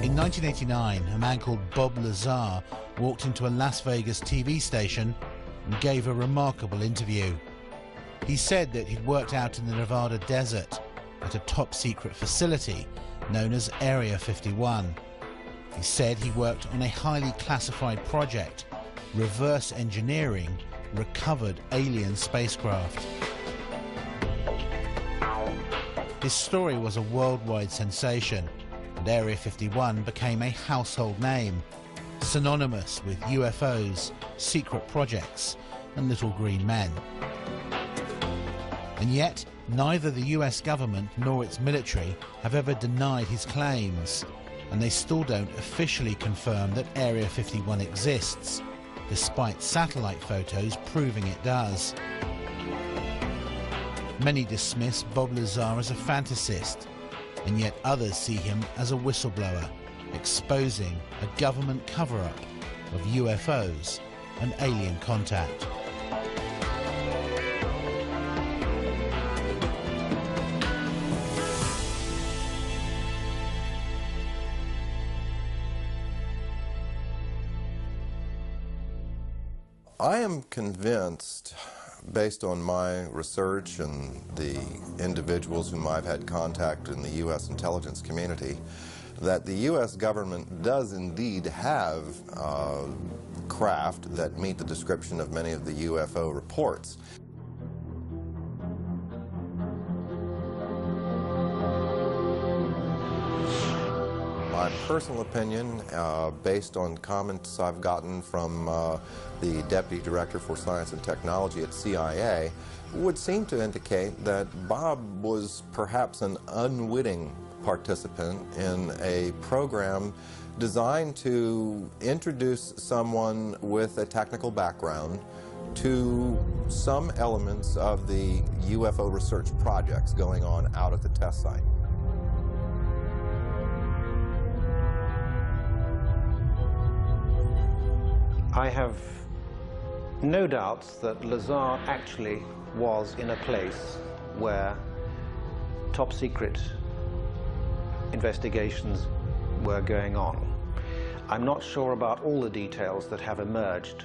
In 1989, a man called Bob Lazar walked into a Las Vegas TV station and gave a remarkable interview. He said that he'd worked out in the Nevada desert at a top-secret facility known as Area 51. He said he worked on a highly classified project, reverse engineering recovered alien spacecraft. His story was a worldwide sensation, and Area 51 became a household name, synonymous with UFOs, secret projects, and little green men. And yet, neither the US government nor its military have ever denied his claims, and they still don't officially confirm that Area 51 exists, despite satellite photos proving it does. Many dismiss Bob Lazar as a fantasist, and yet others see him as a whistleblower, exposing a government cover-up of UFOs and alien contact. I am convinced, based on my research and the individuals whom I've had contact in the U.S. intelligence community, that the U.S. government does indeed have craft that meet the description of many of the UFO reports. My personal opinion, based on comments I've gotten from the Deputy Director for Science and Technology at CIA, would seem to indicate that Bob was perhaps an unwitting participant in a program designed to introduce someone with a technical background to some elements of the UFO research projects going on out at the test site. I have no doubts that Lazar actually was in a place where top secret investigations were going on. I'm not sure about all the details that have emerged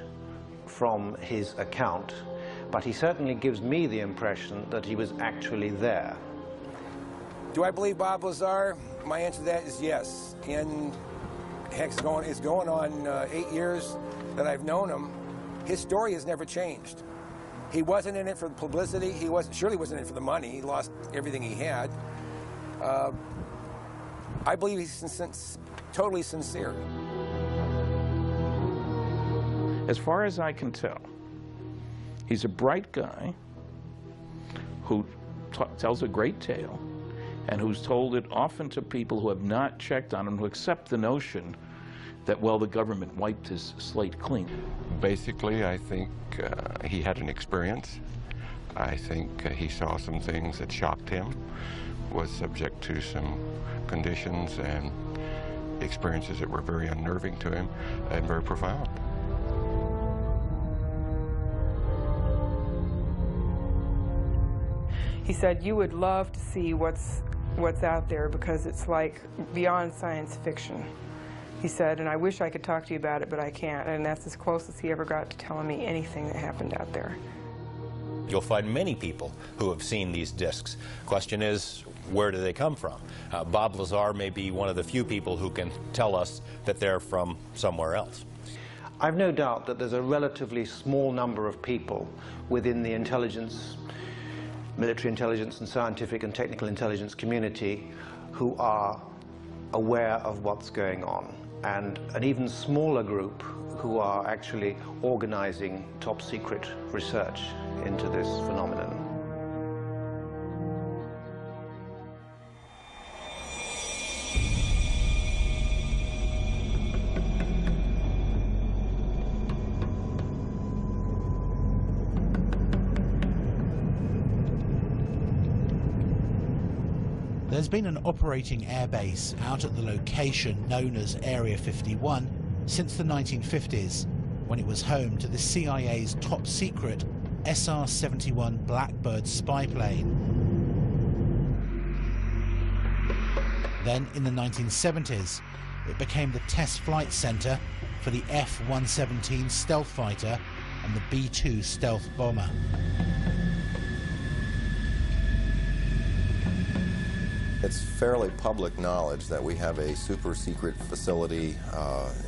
from his account, but he certainly gives me the impression that he was actually there. Do I believe Bob Lazar? My answer to that is yes. And heck, it's going on 8 years that I've known him. His story has never changed. He wasn't in it for the publicity. He surely wasn't in it for the money. He lost everything he had. I believe he's totally sincere. As far as I can tell, he's a bright guy who tells a great tale and who's told it often to people who have not checked on him, who accept the notion that, well, the government wiped his slate clean. Basically, I think he had an experience. I think he saw some things that shocked him, was subject to some conditions and experiences that were very unnerving to him and very profound. He said, you would love to see what's out there because it's like beyond science fiction. He said, and I wish I could talk to you about it, but I can't. And that's as close as he ever got to telling me anything that happened out there. You'll find many people who have seen these discs. Question is, where do they come from? Bob Lazar may be one of the few people who can tell us that they're from somewhere else. I've no doubt that there's a relatively small number of people within the intelligence, military intelligence and scientific and technical intelligence community who are aware of what's going on, and an even smaller group who are actually organizing top secret research into this phenomenon. There's been an operating airbase out at the location known as Area 51 since the 1950s, when it was home to the CIA's top secret SR-71 Blackbird spy plane. Then in the 1970s, it became the test flight center for the F-117 stealth fighter and the B-2 stealth bomber. It's fairly public knowledge that we have a super secret facility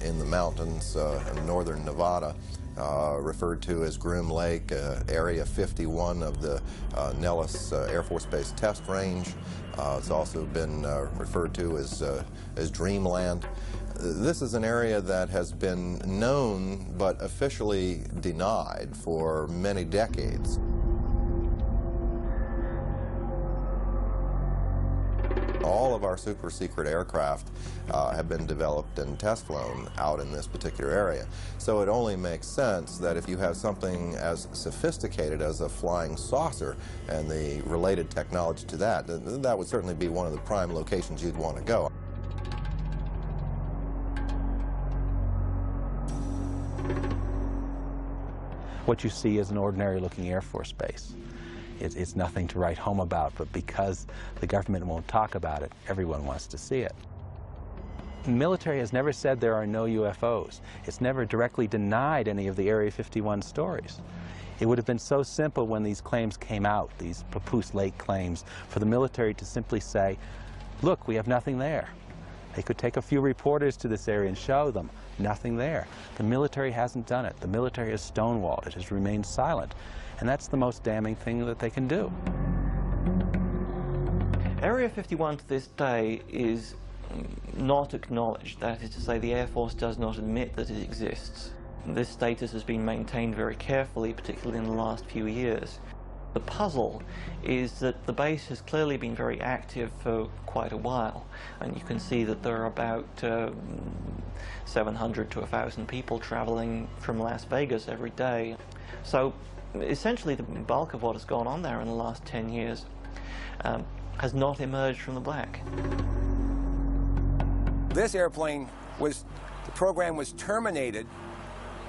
in the mountains in northern Nevada, referred to as Groom Lake, Area 51 of the Nellis Air Force Base Test Range. It's also been referred to as Dreamland. This is an area that has been known but officially denied for many decades. All of our super secret aircraft have been developed and test flown out in this particular area. So it only makes sense that if you have something as sophisticated as a flying saucer and the related technology to that, that would certainly be one of the prime locations you'd want to go. What you see is an ordinary looking Air Force base. It's nothing to write home about, but because the government won't talk about it, everyone wants to see it. The military has never said there are no UFOs. It's never directly denied any of the Area 51 stories. It would have been so simple when these claims came out, these Papoose Lake claims, for the military to simply say, look, we have nothing there. They could take a few reporters to this area and show them, nothing there. The military hasn't done it. The military has stonewalled. It has remained silent. And that's the most damning thing that they can do. Area 51 to this day is not acknowledged. That is to say, the Air Force does not admit that it exists. This status has been maintained very carefully, particularly in the last few years. The puzzle is that the base has clearly been very active for quite a while, and you can see that there are about 700 to 1,000 people traveling from Las Vegas every day. So essentially the bulk of what has gone on there in the last 10 years has not emerged from the black. This airplane was, the program was terminated.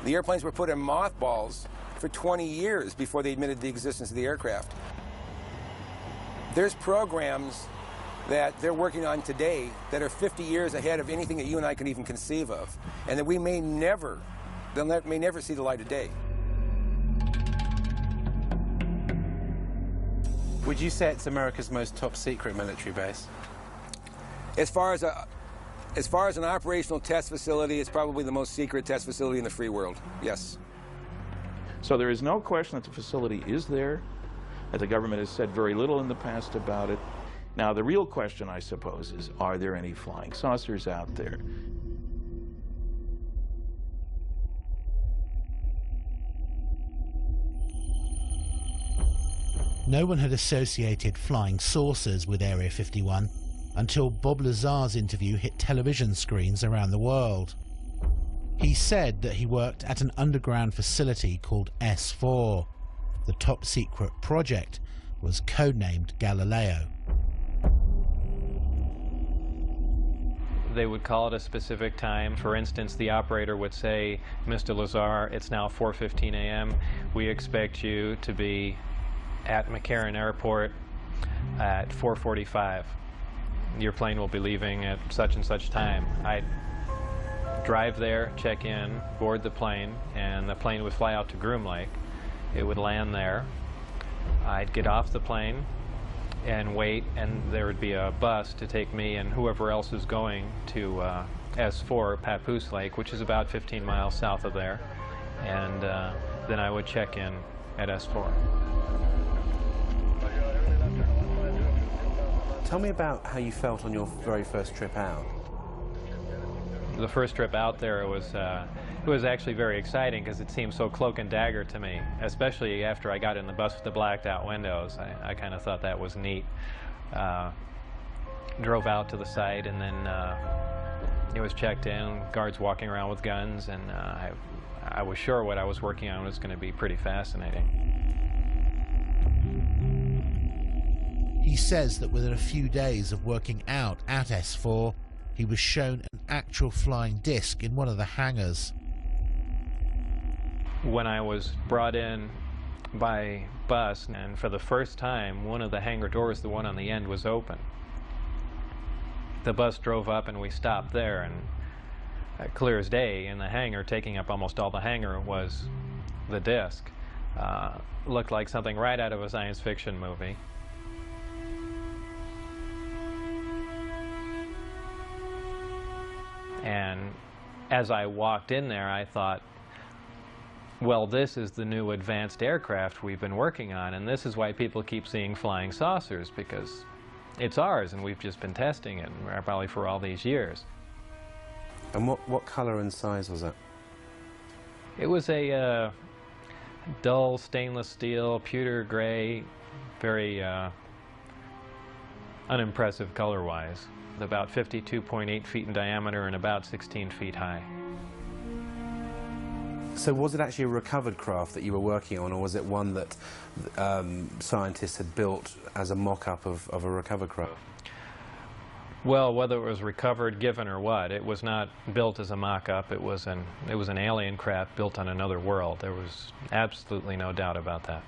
The airplanes were put in mothballs for 20 years before they admitted the existence of the aircraft. There's programs that they're working on today that are 50 years ahead of anything that you and I can even conceive of, and that we may never, may never see the light of day. Would you say it's America's most top secret military base? As far as an operational test facility, it's probably the most secret test facility in the free world, yes. So there is no question that the facility is there, that the government has said very little in the past about it. Now, the real question, I suppose, is, are there any flying saucers out there? No one had associated flying saucers with Area 51 until Bob Lazar's interview hit television screens around the world. He said that he worked at an underground facility called S4. The top secret project was codenamed Galileo. They would call it a specific time. For instance, the operator would say, Mr. Lazar, it's now 4:15 a.m. We expect you to be at McCarran Airport at 4:45. Your plane will be leaving at such and such time. I'd drive there, check in, board the plane, and the plane would fly out to Groom Lake. It would land there. I'd get off the plane and wait, and there would be a bus to take me and whoever else is going to S4, Papoose Lake, which is about 15 miles south of there, and then I would check in at S4. Tell me about how you felt on your very first trip out. The first trip out there it was actually very exciting because it seemed so cloak and dagger to me, especially after I got in the bus with the blacked out windows. I kind of thought that was neat. Drove out to the site, and then it was checked in, guards walking around with guns, and I was sure what I was working on was going to be pretty fascinating. He says that within a few days of working out at S4, he was shown an actual flying disc in one of the hangars. When I was brought in by bus, and for the first time, one of the hangar doors, the one on the end, was open. The bus drove up and we stopped there, and clear as day in the hangar, taking up almost all the hangar, was the disc. Looked like something right out of a science fiction movie. And as I walked in there, I thought, well, this is the new advanced aircraft we've been working on, and this is why people keep seeing flying saucers, because it's ours, and we've just been testing it, probably for all these years. And what color and size was it? It was a dull stainless steel, pewter gray, very unimpressive color-wise. About 52.8 feet in diameter and about 16 feet high. So was it actually a recovered craft that you were working on, or was it one that scientists had built as a mock-up of a recovered craft? Well, whether it was recovered, given, or what, it was not built as a mock-up. It was an alien craft built on another world. There was absolutely no doubt about that.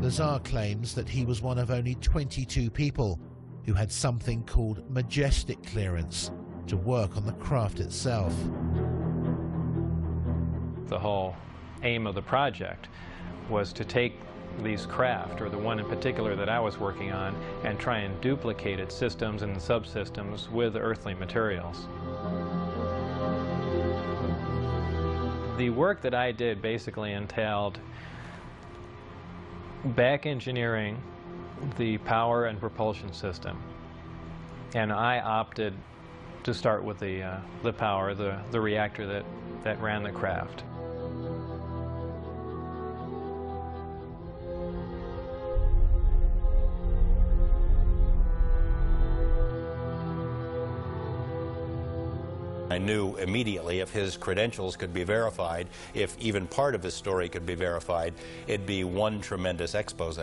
Lazar claims that he was one of only 22 people who had something called majestic clearance to work on the craft itself. The whole aim of the project was to take these craft, or the one in particular that I was working on, and try and duplicate its systems and subsystems with earthly materials. The work that I did basically entailed back engineering the power and propulsion system, and I opted to start with the power, the reactor that ran the craft. I knew immediately if his credentials could be verified, if even part of his story could be verified, it'd be one tremendous expose.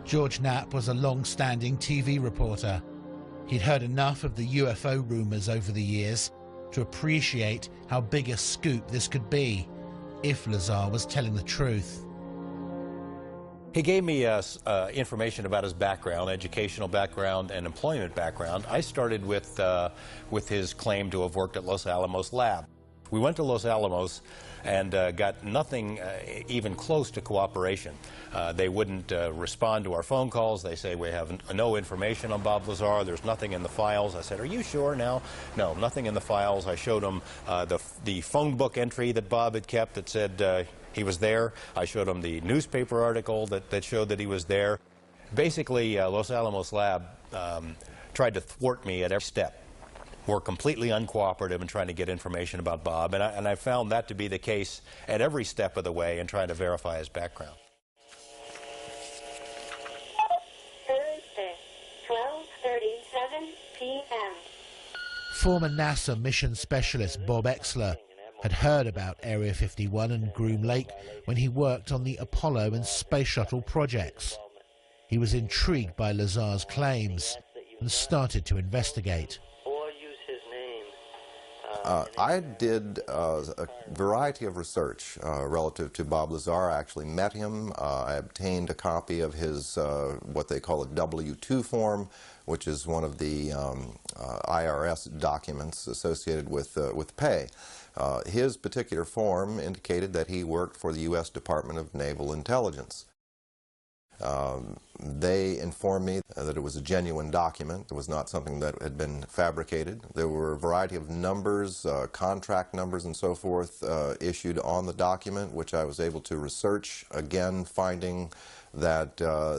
George Knapp was a long-standing TV reporter. He'd heard enough of the UFO rumors over the years to appreciate how big a scoop this could be if Lazar was telling the truth. He gave me information about his background, educational background and employment background. I started with his claim to have worked at Los Alamos lab. We went to Los Alamos and got nothing even close to cooperation. They wouldn't respond to our phone calls. They say, we have no information on Bob Lazar. There's nothing in the files. I said, are you sure now? No, nothing in the files. I showed them the phone book entry that Bob had kept that said he was there. I showed him the newspaper article that showed that he was there. Basically, Los Alamos lab tried to thwart me at every step. Were completely uncooperative in trying to get information about Bob, and I found that to be the case at every step of the way in trying to verify his background. Thursday, 12:37 p.m. Former NASA mission specialist Bob Lazar had heard about Area 51 and Groom Lake when he worked on the Apollo and Space Shuttle projects. He was intrigued by Lazar's claims and started to investigate. I did a variety of research relative to Bob Lazar. I actually met him. I obtained a copy of his what they call a W-2 form, which is one of the IRS documents associated with pay. His particular form indicated that he worked for the U.S. Department of Naval Intelligence. They informed me that it was a genuine document. It was not something that had been fabricated. There were a variety of numbers, contract numbers and so forth issued on the document, which I was able to research, again finding that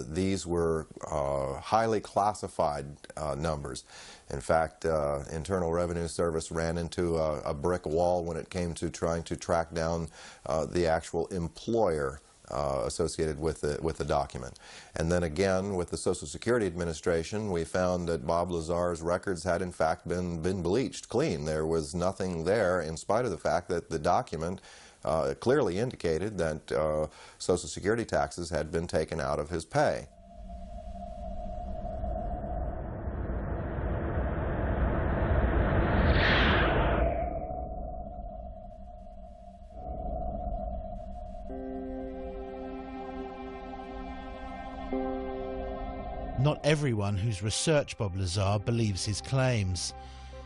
these were highly classified numbers. In fact, Internal Revenue Service ran into a brick wall when it came to trying to track down the actual employer associated with the document. And then again, with the Social Security Administration, we found that Bob Lazar's records had in fact been bleached clean. There was nothing there, in spite of the fact that the document clearly indicated that Social Security taxes had been taken out of his pay. Not everyone who's researched Bob Lazar believes his claims.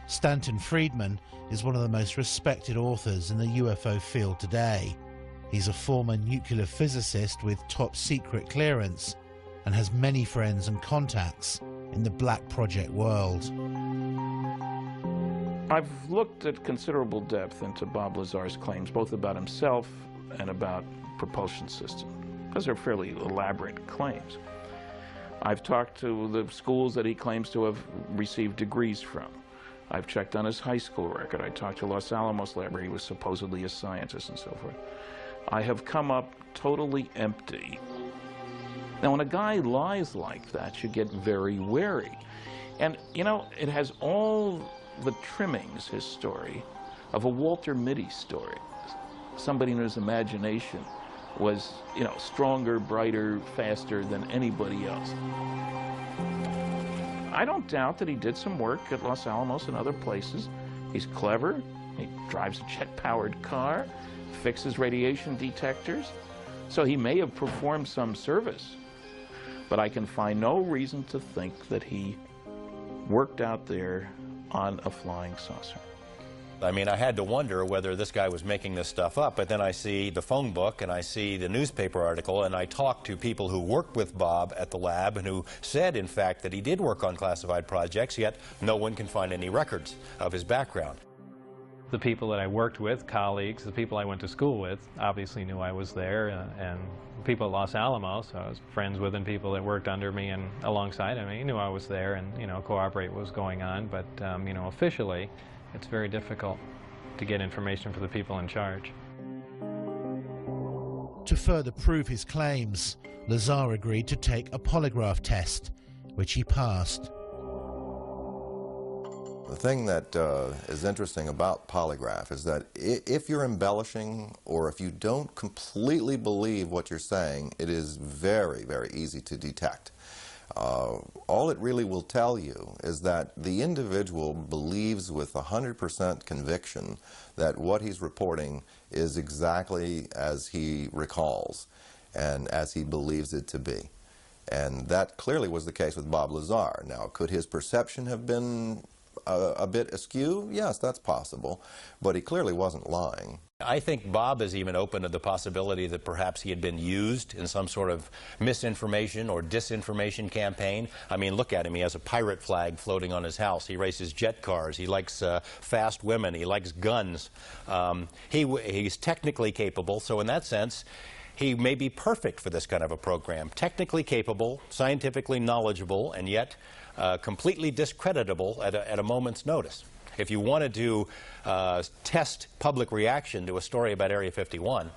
Stanton Friedman is one of the most respected authors in the UFO field today. He's a former nuclear physicist with top secret clearance and has many friends and contacts in the Black Project world. I've looked at considerable depth into Bob Lazar's claims, both about himself and about propulsion system, because they're fairly elaborate claims. I've talked to the schools that he claims to have received degrees from. I've checked on his high school record. I talked to Los Alamos lab where he was supposedly a scientist and so forth. I have come up totally empty. Now, when a guy lies like that, you get very wary. And, you know, it has all the trimmings, his story, of a Walter Mitty story. Somebody in his imagination was, you know, stronger, brighter, faster than anybody else. I don't doubt that he did some work at Los Alamos and other places. He's clever. He drives a jet-powered car, fixes radiation detectors. So he may have performed some service, but I can find no reason to think that he worked out there on a flying saucer. I mean, I had to wonder whether this guy was making this stuff up, but then I see the phone book and I see the newspaper article, and I talked to people who worked with Bob at the lab and who said, in fact, that he did work on classified projects, yet no one can find any records of his background. The people that I worked with, colleagues, the people I went to school with, obviously knew I was there, and people at Los Alamos, I was friends with, and people that worked under me and alongside of me knew I was there and, you know, cooperate what was going on, but, you know, officially, it's very difficult to get information for the people in charge. To further prove his claims, Lazar agreed to take a polygraph test, which he passed. The thing that is interesting about polygraph is that if you're embellishing or if you don't completely believe what you're saying, it is very, very easy to detect. All it really will tell you is that the individual believes with 100% conviction that what he's reporting is exactly as he recalls and as he believes it to be. And that clearly was the case with Bob Lazar. Now, could his perception have been a bit askew? Yes, that's possible, but he clearly wasn't lying. I think Bob is even open to the possibility that perhaps he had been used in some sort of misinformation or disinformation campaign. I mean, look at him. He has a pirate flag floating on his house. He races jet cars. He likes fast women. He likes guns. He's technically capable, so in that sense, he may be perfect for this kind of a program. Technically capable, scientifically knowledgeable, and yet completely discreditable at a moment's notice. If you wanted to test public reaction to a story about Area 51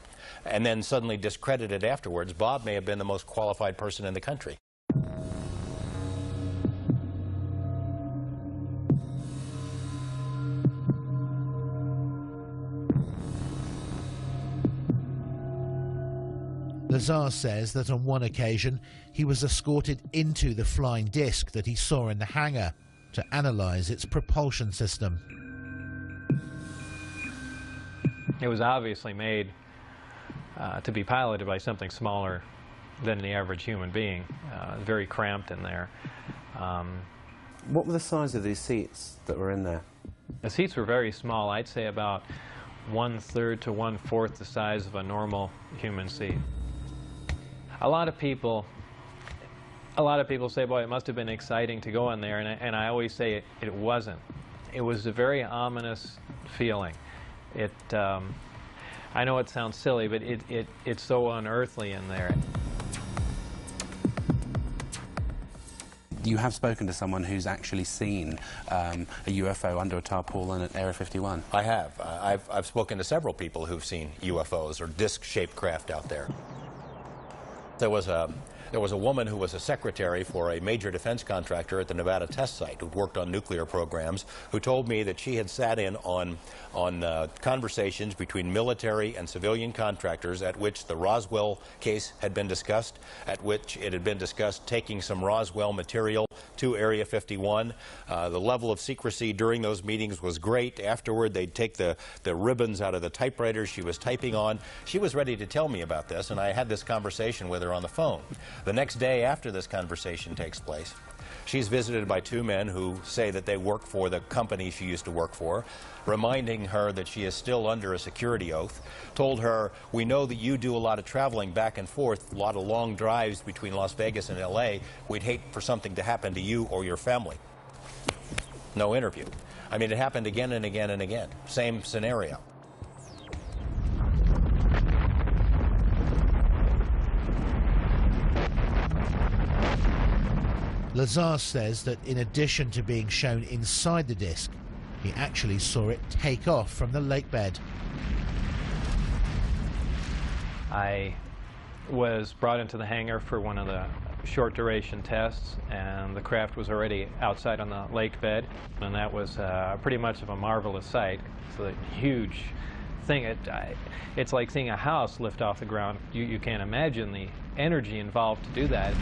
and then suddenly discredit it afterwards, Bob may have been the most qualified person in the country. Lazar says that on one occasion he was escorted into the flying disc that he saw in the hangar to analyze its propulsion system. It was obviously made to be piloted by something smaller than the average human being, very cramped in there. What were the size of these seats that were in there? The seats were very small. I'd say about 1/3 to 1/4 the size of a normal human seat. A lot of people say, boy, it must have been exciting to go in there, and I always say it wasn't. It was a very ominous feeling. I know it sounds silly, but it's so unearthly in there. You have spoken to someone who's actually seen a UFO under a tarpaulin at Area 51. I have. I've spoken to several people who've seen UFOs or disc-shaped craft out there. There was a woman who was a secretary for a major defense contractor at the Nevada test site who worked on nuclear programs, who told me that she had sat in on conversations between military and civilian contractors at which the Roswell case had been discussed, at which it had been discussed taking some Roswell material to Area 51. The level of secrecy during those meetings was great. Afterward, they'd take the ribbons out of the typewriter she was typing on. She was ready to tell me about this, and I had this conversation with her on the phone. The next day after this conversation takes place, she's visited by two men who say that they work for the company she used to work for, reminding her that she is still under a security oath, told her, "We know that you do a lot of traveling back and forth, a lot of long drives between Las Vegas and LA. We'd hate for something to happen to you or your family." No interview. I mean, it happened again and again and again. Same scenario. Lazar says that in addition to being shown inside the disc, he actually saw it take off from the lake bed. I was brought into the hangar for one of the short duration tests, and the craft was already outside on the lake bed, and that was pretty much of a marvelous sight. It's a huge thing. It's like seeing a house lift off the ground. You can't imagine the energy involved to do that.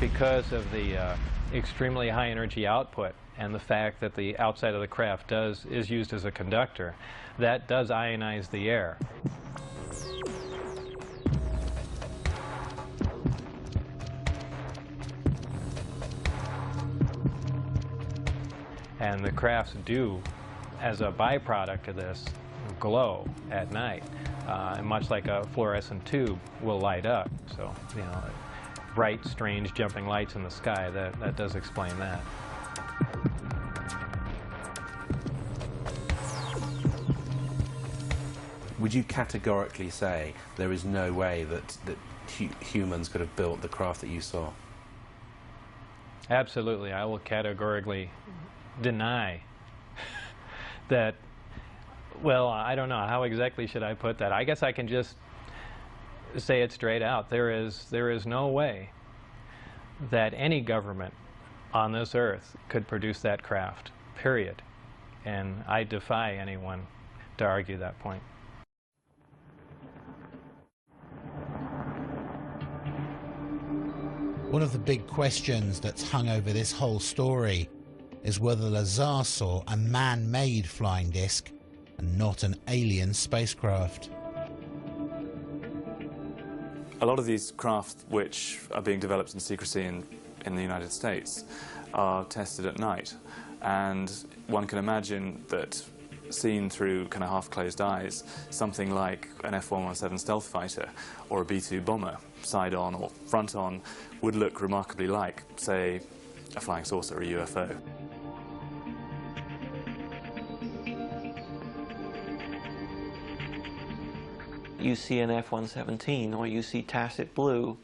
Because of the extremely high energy output and the fact that the outside of the craft is used as a conductor, that does ionize the air. And the crafts do, as a byproduct of this, glow at night, much like a fluorescent tube will light up. So, you know, bright, strange, jumping lights in the sky, that does explain that. Would you categorically say there is no way that humans could have built the craft that you saw? Absolutely. I will categorically deny that. Well, I don't know. How exactly should I put that? I guess I can just say it straight out. There is no way that any government on this earth could produce that craft, period. And I defy anyone to argue that point. One of the big questions that's hung over this whole story is whether Lazar saw a man-made flying disc and not an alien spacecraft. A lot of these craft which are being developed in secrecy in the United States are tested at night, and one can imagine that seen through kind of half-closed eyes, something like an F-117 stealth fighter or a B-2 bomber, side-on or front-on, would look remarkably like, say, a flying saucer or a UFO. You see an F-117, or you see tacit blue,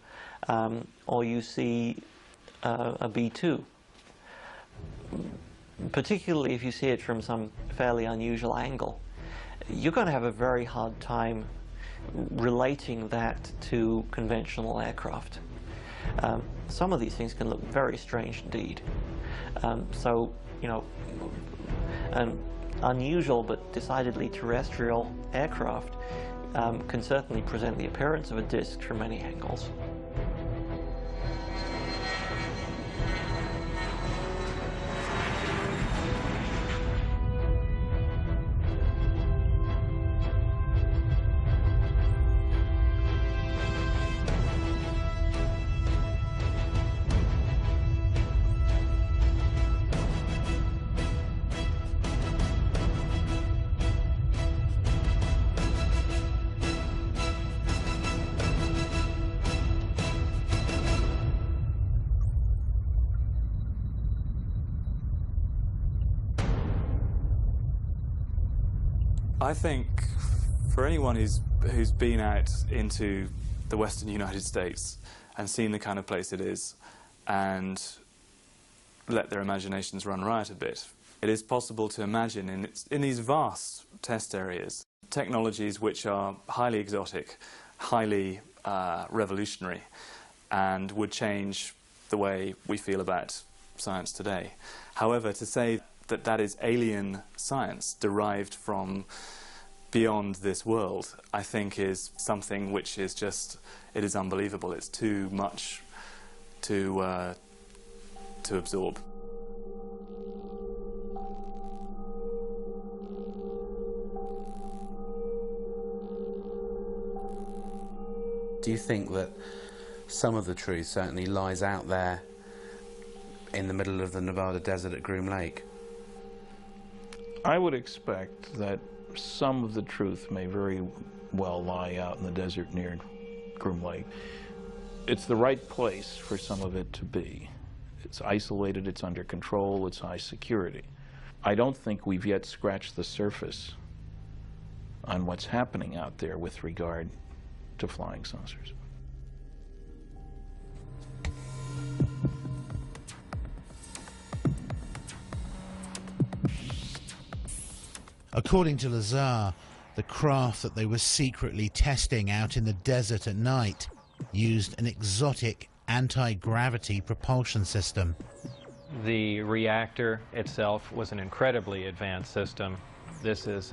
or you see a B-2. Particularly if you see it from some fairly unusual angle, you're going to have a very hard time relating that to conventional aircraft. Some of these things can look very strange indeed. So, you know, an unusual but decidedly terrestrial aircraft can certainly present the appearance of a disk from many angles. I think for anyone who's been out into the western United States and seen the kind of place it is and let their imaginations run riot a bit, it is possible to imagine in these vast test areas technologies which are highly exotic, highly revolutionary, and would change the way we feel about science today. However, to say that that is alien science derived from beyond this world, I think is something which is just, it is unbelievable. It's too much to absorb. Do you think that some of the truth certainly lies out there in the middle of the Nevada desert at Groom Lake? I would expect that some of the truth may very well lie out in the desert near Groom Lake. It's the right place for some of it to be. It's isolated, it's under control, it's high security. I don't think we've yet scratched the surface on what's happening out there with regard to flying saucers. According to Lazar, the craft that they were secretly testing out in the desert at night used an exotic anti-gravity propulsion system. The reactor itself was an incredibly advanced system. This was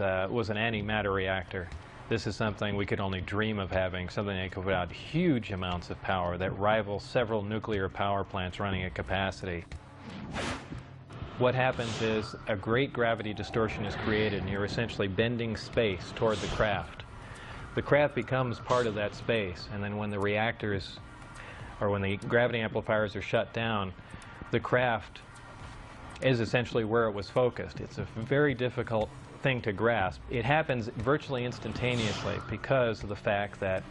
an antimatter reactor. This is something we could only dream of having, something that could put out huge amounts of power that rivals several nuclear power plants running at capacity. What happens is a great gravity distortion is created, and you're essentially bending space toward the craft. The craft becomes part of that space, and then when the reactors, or when the gravity amplifiers are shut down, the craft is essentially where it was focused. It's a very difficult thing to grasp. It happens virtually instantaneously because of the fact that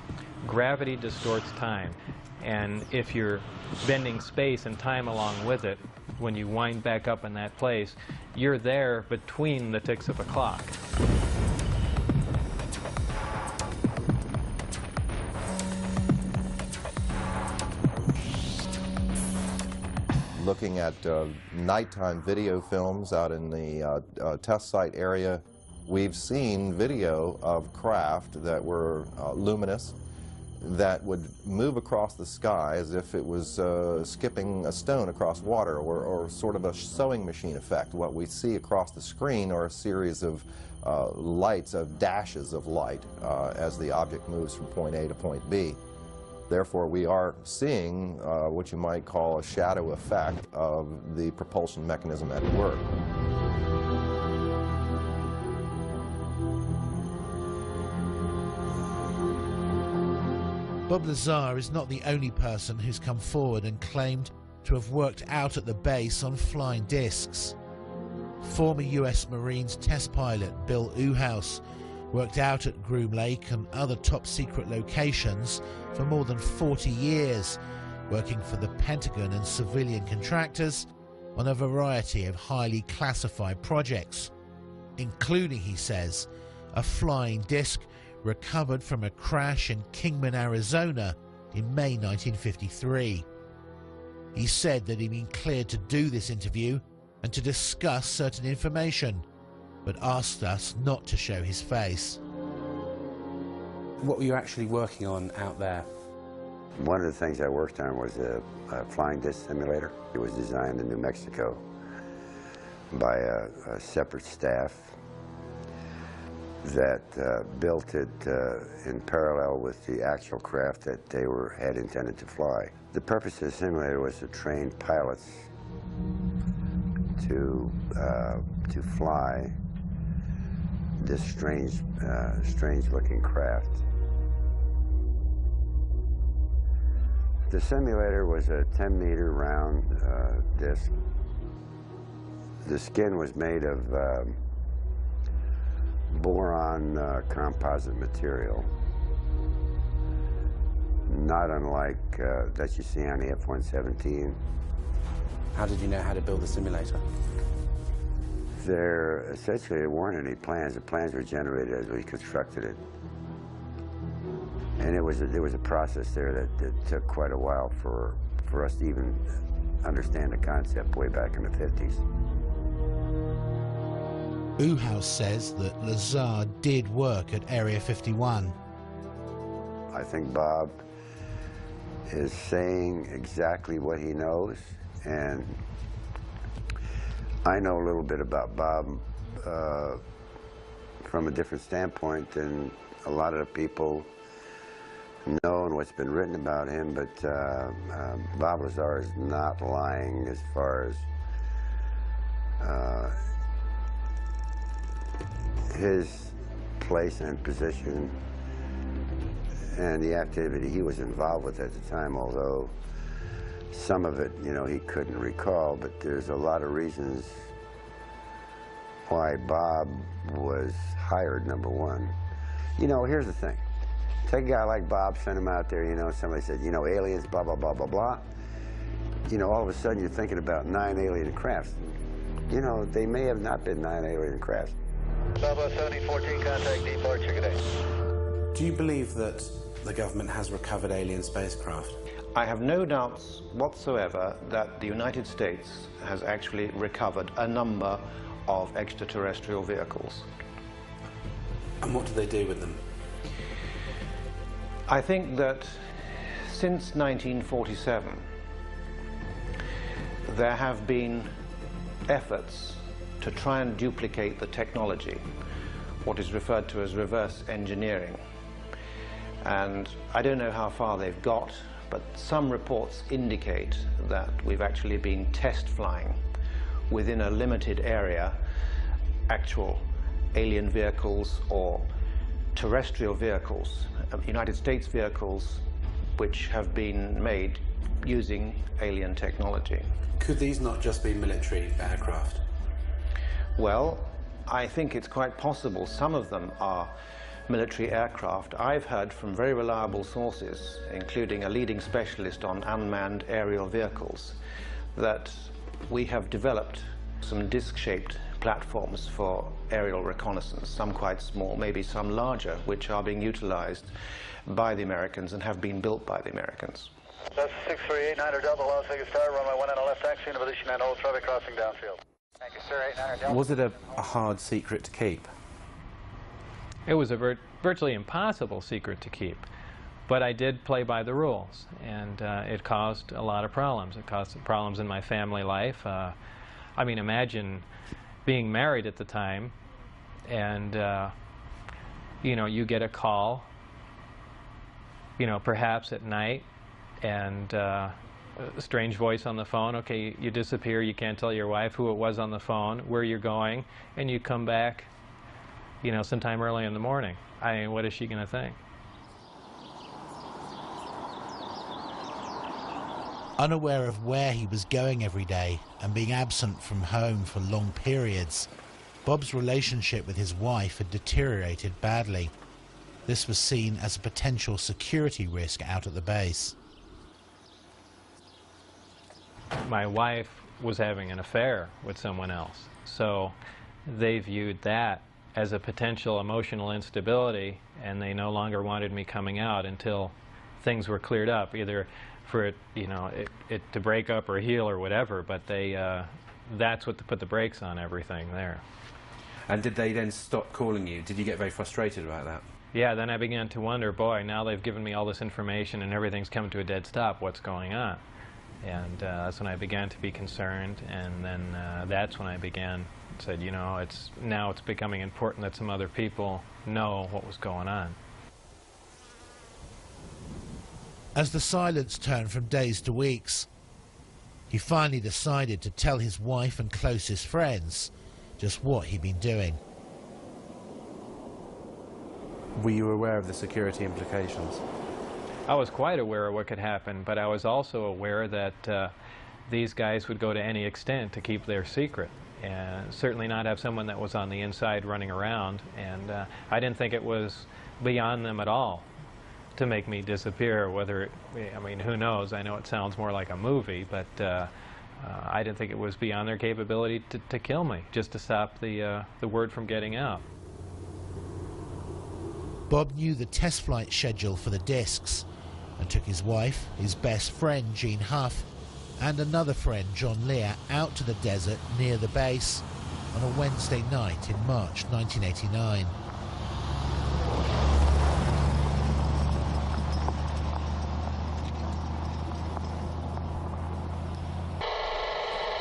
gravity distorts time. And if you're bending space and time along with it, when you wind back up in that place, you're there between the ticks of a clock. Looking at nighttime video films out in the test site area, we've seen video of craft that were luminous, that would move across the sky as if it was skipping a stone across water, or sort of a sewing machine effect. What we see across the screen are a series of lights, of dashes of light, as the object moves from point A to point B. Therefore, we are seeing what you might call a shadow effect of the propulsion mechanism at work. Bob Lazar is not the only person who's come forward and claimed to have worked out at the base on flying discs. Former US Marines test pilot Bill Uhouse worked out at Groom Lake and other top-secret locations for more than 40 years, working for the Pentagon and civilian contractors on a variety of highly classified projects, including, he says, a flying disc recovered from a crash in Kingman, Arizona in May 1953. He said that he'd been cleared to do this interview and to discuss certain information, but asked us not to show his face. What were you actually working on out there? One of the things I worked on was a flying disc simulator. It was designed in New Mexico by a separate staff that built it in parallel with the actual craft that they had intended to fly. The purpose of the simulator was to train pilots to fly this strange-looking craft. The simulator was a 10-meter round disc. The skin was made of boron composite material, not unlike that you see on the F-117. How did you know how to build the simulator? Essentially, there weren't any plans. The plans were generated as we constructed it. And there was a process there that took quite a while for us to even understand the concept way back in the 50s. Uhouse says that Lazar did work at Area 51. I think Bob is saying exactly what he knows, and I know a little bit about Bob from a different standpoint than a lot of the people know and what's been written about him, but Bob Lazar is not lying as far as his place and position and the activity he was involved with at the time, although some of it, you know, he couldn't recall, but there's a lot of reasons why Bob was hired, number one. You know, here's the thing. Take a guy like Bob, send him out there, you know, somebody said, you know, aliens, blah, blah, blah, blah, blah. You know, all of a sudden you're thinking about 9 alien crafts. You know, they may have not been 9 alien crafts. Bravo 7014, contact departure, good day. Do you believe that the government has recovered alien spacecraft? I have no doubts whatsoever that the United States has actually recovered a number of extraterrestrial vehicles. And what do they do with them? I think that since 1947, there have been efforts to try and duplicate the technology, what is referred to as reverse engineering. And I don't know how far they've got, but some reports indicate that we've actually been test flying within a limited area actual alien vehicles or terrestrial vehicles, United States vehicles, which have been made using alien technology. Could these not just be military aircraft? Well, I think it's quite possible some of them are military aircraft. I've heard from very reliable sources, including a leading specialist on unmanned aerial vehicles, that we have developed some disc-shaped platforms for aerial reconnaissance, some quite small, maybe some larger, which are being utilized by the Americans and have been built by the Americans. That's 6389 Delta, Las Vegas Tower, runway 1 and a left taxi into position and hold traffic crossing downfield. Thank you, sir. 89 Delta. Was it a hard secret to keep? It was a virtually impossible secret to keep, but I did play by the rules, and it caused a lot of problems. It caused problems in my family life. I mean, imagine being married at the time, and you know, you get a call, you know, perhaps at night, and a strange voice on the phone. Okay, you disappear, you can't tell your wife who it was on the phone, where you're going, and you come back, you know, sometime early in the morning. I mean, what is she going to think? Unaware of where he was going every day and being absent from home for long periods, Bob's relationship with his wife had deteriorated badly. This was seen as a potential security risk out at the base. My wife was having an affair with someone else, so they viewed that as a potential emotional instability, and they no longer wanted me coming out until things were cleared up, either for it, you know, it to break up or heal or whatever. But they, that's what put the brakes on everything there. And did they then stop calling you? Did you get very frustrated about that? Yeah, then I began to wonder, boy, now they've given me all this information and everything's come to a dead stop. What's going on? And that's when I began to be concerned, and then that's when I said, you know, now it's becoming important that some other people know what was going on. As the silence turned from days to weeks, he finally decided to tell his wife and closest friends just what he'd been doing. Were you aware of the security implications? I was quite aware of what could happen, but I was also aware that these guys would go to any extent to keep their secret, and certainly not have someone that was on the inside running around. And I didn't think it was beyond them at all to make me disappear, whether I mean, who knows? I know it sounds more like a movie, but I didn't think it was beyond their capability to kill me, just to stop the word from getting out. Bob knew the test flight schedule for the discs and took his wife, his best friend Gene Huff, and another friend John Lear out to the desert near the base on a Wednesday night in March 1989.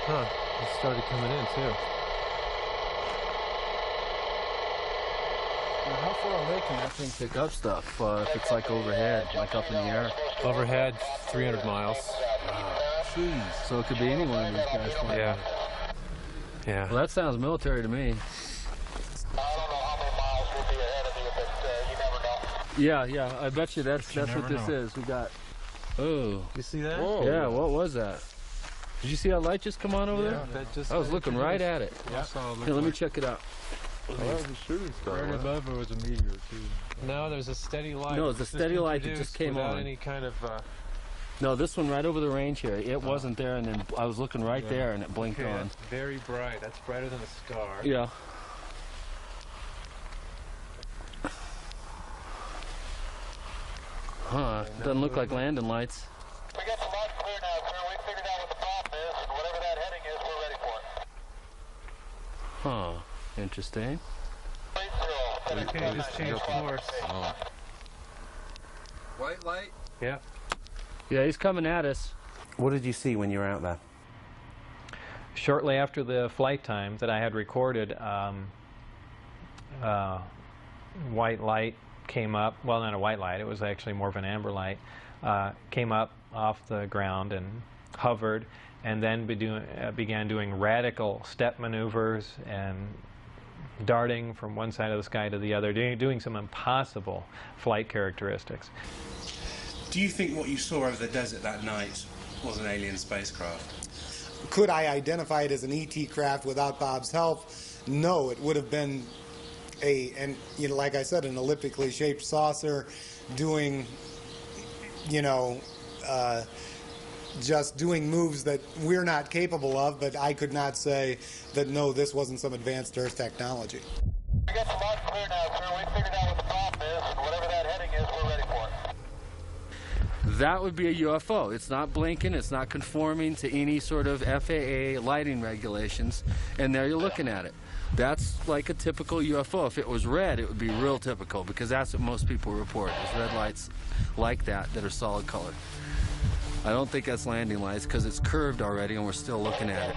Huh, it started coming in too. Now, how far away can that thing pick up stuff if it's like overhead, like up in the air? Overhead, 300 miles. Jeez, so it could be any one of these guys flying. Yeah. Yeah. Well, that sounds military to me. Yeah, yeah. I bet you that's what this know. is. We got. Oh. You see that? Whoa. Yeah. What was that? Did you see that light just come on over there? That just I was looking right at it. Yeah. Here, let me check it out. Well, that was a shooting star. Right above it was a meteor too. No, there's a steady light. No, it's a steady light that just came without on. any kind of. No, this one right over the range here. It wasn't there, and then I was looking right there, and it blinked on. That's very bright. That's brighter than a star. Yeah. Huh? Doesn't look like landing lights. We got the light clear now, sir. We figured out what the problem is, and whatever that heading is, we're ready for it. Huh. Interesting. Okay, just change course. Oh. White light? Yeah. Yeah, he's coming at us. What did you see when you were out there? Shortly after the flight time that I had recorded, white light came up. Well, not a white light, it was actually more of an amber light. Came up off the ground and hovered, and then began doing radical step maneuvers and darting from one side of the sky to the other, doing some impossible flight characteristics. Do you think what you saw over the desert that night was an alien spacecraft? Could I identify it as an ET craft without Bob's help? No, it would have been and you know, like I said, an elliptically shaped saucer doing, you know, just doing moves that we're not capable of, but I could not say that, no, this wasn't some advanced Earth technology. We got the light clear now, sir. We figured out what the problem is, and whatever that heading is, we're ready for it. That would be a UFO. It's not blinking, it's not conforming to any sort of FAA lighting regulations, and there you're looking at it. That's like a typical UFO. If it was red, it would be real typical, because that's what most people report, is red lights like that are solid color. I don't think that's landing lights, because it's curved already and we're still looking at it.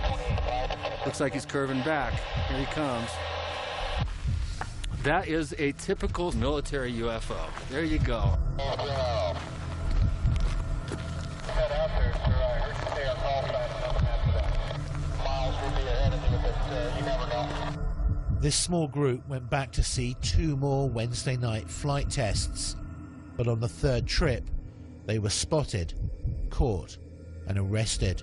Looks like he's curving back. Here he comes. That is a typical military UFO. There you go. This small group went back to see 2 more Wednesday night flight tests, but on the 3rd trip, they were spotted, caught, and arrested.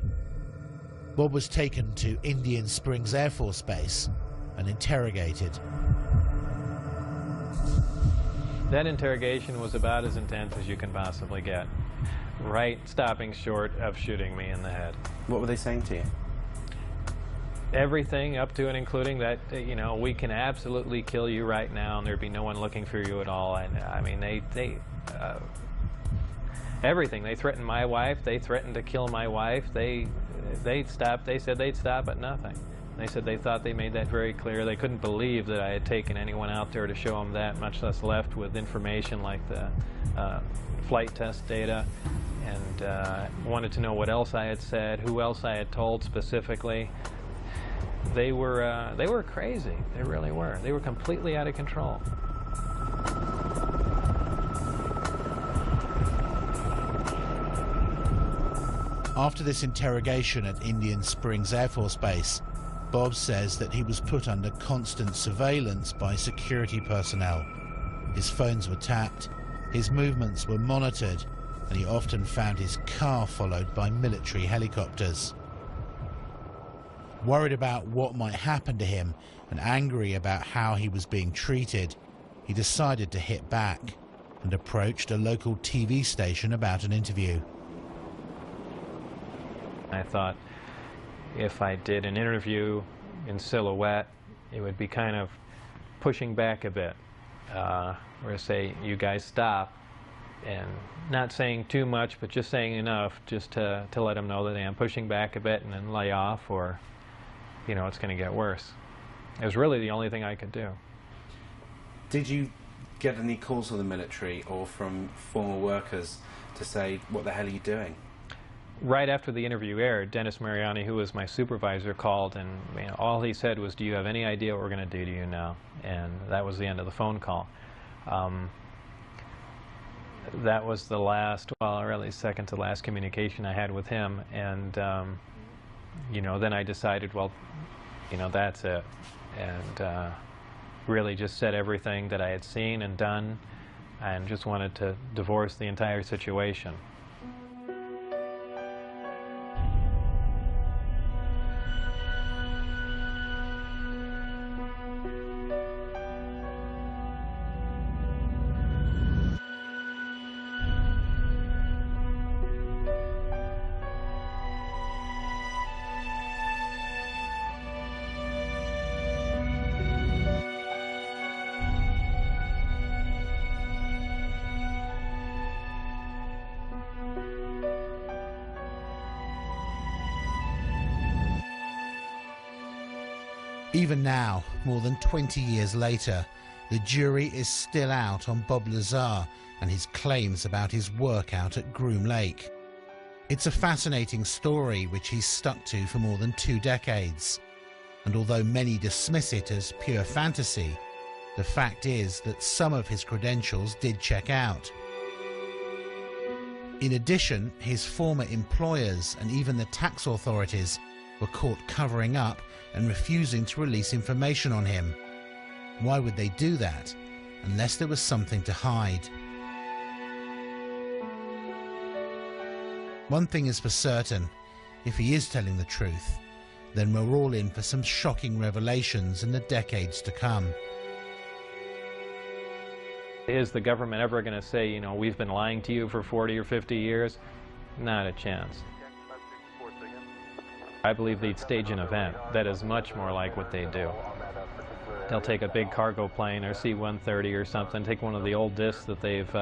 Bob was taken to Indian Springs Air Force Base and interrogated. That interrogation was about as intense as you can possibly get, right stopping short of shooting me in the head. What were they saying to you? Everything up to and including that, you know, we can absolutely kill you right now and there'd be no one looking for you at all. And I mean, everything. They threatened my wife. They threatened to kill my wife. They said they'd stop at nothing. They said they thought they made that very clear. They couldn't believe that I had taken anyone out there to show them that, much less left with information like the flight test data, and wanted to know what else I had said, who else I had told specifically. They were crazy. They really were. They were completely out of control. After this interrogation at Indian Springs Air Force Base, Bob says that he was put under constant surveillance by security personnel. His phones were tapped, his movements were monitored, and he often found his car followed by military helicopters. Worried about what might happen to him and angry about how he was being treated, he decided to hit back and approached a local TV station about an interview. I thought if I did an interview in silhouette, it would be kind of pushing back a bit, or say, you guys stop, and not saying too much, but just saying enough just to let them know that I am pushing back a bit and then lay off, or, you know, it's going to get worse. It was really the only thing I could do. Did you get any calls from the military or from former workers to say, what the hell are you doing? Right after the interview aired, Dennis Mariani, who was my supervisor, called, and all he said was, do you have any idea what we're going to do to you now? And that was the end of the phone call. That was the last, well, really second to last communication I had with him. And, you know, then I decided, well, you know, that's it. And really just said everything that I had seen and done and just wanted to divorce the entire situation. Even now, more than 20 years later, the jury is still out on Bob Lazar and his claims about his work out at Groom Lake. It's a fascinating story which he's stuck to for more than 2 decades. And although many dismiss it as pure fantasy, the fact is that some of his credentials did check out. In addition, his former employers and even the tax authorities were caught covering up and refusing to release information on him. Why would they do that unless there was something to hide? One thing is for certain, if he is telling the truth, then we're all in for some shocking revelations in the decades to come. Is the government ever going to say, you know, we've been lying to you for 40 or 50 years? Not a chance. I believe they'd stage an event that is much more like what they do. They'll take a big cargo plane or C-130 or something, take one of the old discs that they've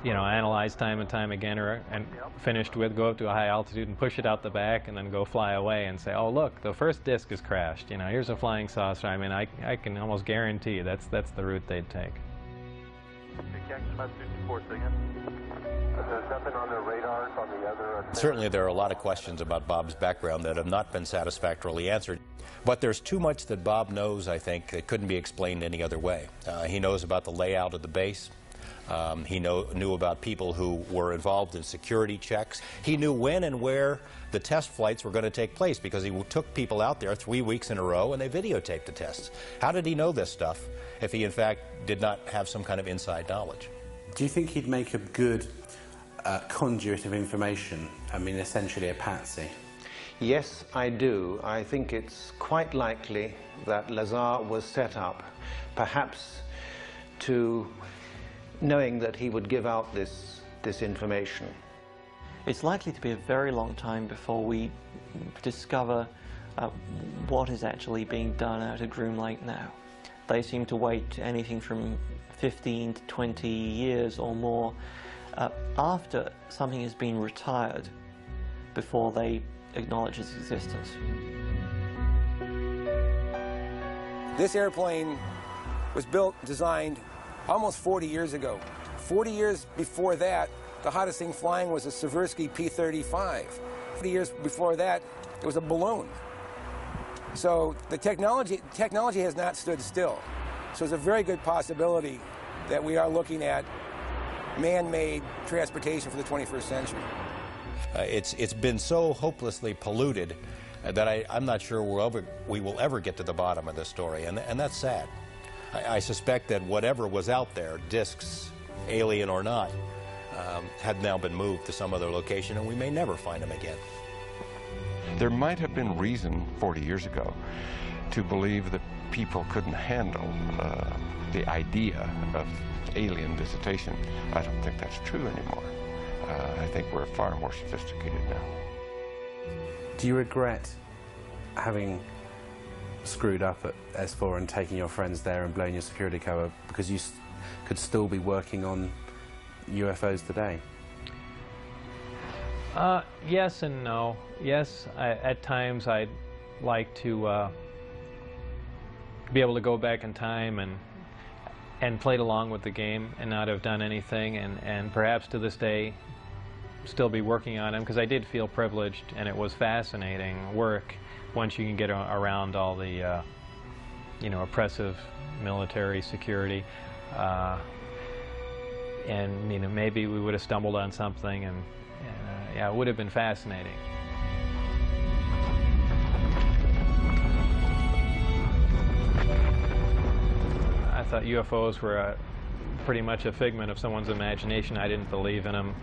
you know, analyzed time and time again and finished with, go up to a high altitude and push it out the back and then go fly away and say, oh look, the first disc has crashed, you know, here's a flying saucer. I mean, I can almost guarantee that's the route they'd take. There's nothing on the radars on the other... Certainly there are a lot of questions about Bob's background that have not been satisfactorily answered. But there's too much that Bob knows, I think, that couldn't be explained any other way. He knows about the layout of the base. He knew about people who were involved in security checks. He knew when and where the test flights were going to take place because he took people out there 3 weeks in a row and they videotaped the tests. How did he know this stuff if he, in fact, did not have some kind of inside knowledge? Do you think he'd make a good conduit of information? I mean, essentially a patsy. Yes, I do. I think it's quite likely that Lazar was set up, perhaps to knowing that he would give out this information. It's likely to be a very long time before we discover what is actually being done out at Groom Lake now. They seem to wait anything from 15 to 20 years or more after something has been retired before they acknowledge its existence. This airplane was built, designed almost 40 years ago. 40 years before that, the hottest thing flying was a Seversky P-35. 40 years before that, it was a balloon. So the technology has not stood still. So there's a very good possibility that we are looking at man-made transportation for the 21st century. It's been so hopelessly polluted that I'm not sure we will ever get to the bottom of this story, and that's sad. I suspect that whatever was out there, discs, alien or not, had now been moved to some other location, and we may never find them again. There might have been reason 40 years ago to believe that people couldn't handle the idea of alien visitation. I don't think that's true anymore. I think we're far more sophisticated now. Do you regret having screwed up at S4 and taking your friends there and blowing your security cover because you could still be working on UFOs today? Yes and no. Yes, at times I'd like to be able to go back in time and played along with the game and not have done anything, and perhaps to this day still be working on them, because I did feel privileged and it was fascinating work once you can get around all the you know, oppressive military security, and you know, maybe we would have stumbled on something, and yeah, it would have been fascinating. I thought UFOs were pretty much a figment of someone's imagination. I didn't believe in them.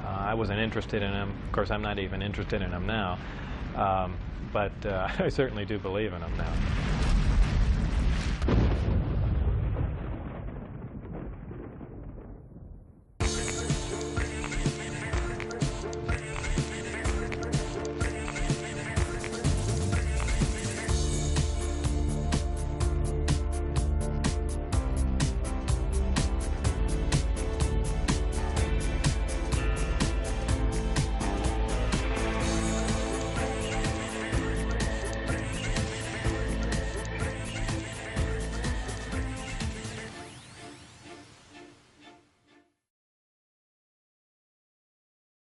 I wasn't interested in them. Of course, I'm not even interested in them now. But I certainly do believe in them now.